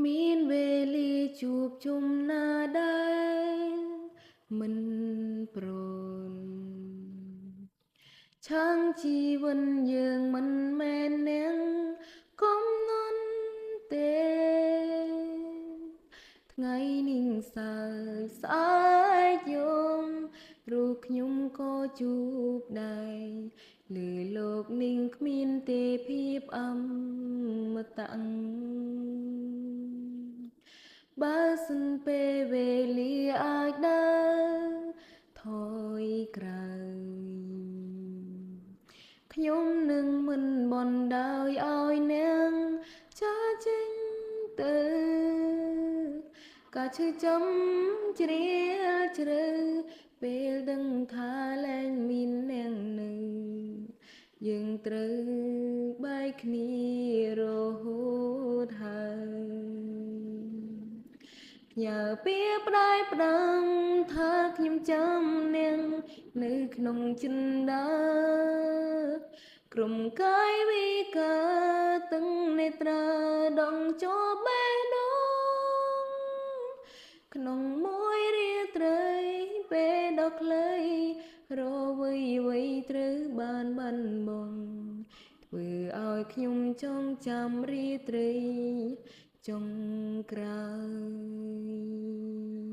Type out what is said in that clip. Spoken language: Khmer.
មានវេលាជួបជុំណាដែរមិនព្រនឆាំងជីវិតយើងមិនមែននាងកំណត់ទេថ្ងៃនេះសើចស្អែកយំរូបខ្ញុំក៏ជួបដែរលើលោកនេះគ្មានទេភាពអមតៈបើសិនពេលវេលាអាចដើរថយក្រោយខ្ញុំនឹងមិនបណ្ដោយឲ្យនាងចាចេញទៅក៏ឈឺចំជ្រាលជ្រៅពេលដឹងថាលែងមាននាងនៅយើងត្រូវបែកគ្នារហូតហើយញើពីផ្ដាយផ្ដាំថាខ្ញុំចាំនាងនៅក្នុងចិនដាក្រុមកាយវិការទាំងនេត្រាដងជាប់បេះដូងក្នុងមួយរាត្រីពេលដ៏ខ្លីរវៃវៃត្រូវបានបាត់បង់ធ្វើឲ្យខ្ញុំចងចាំរាត្រីចុងក្រោ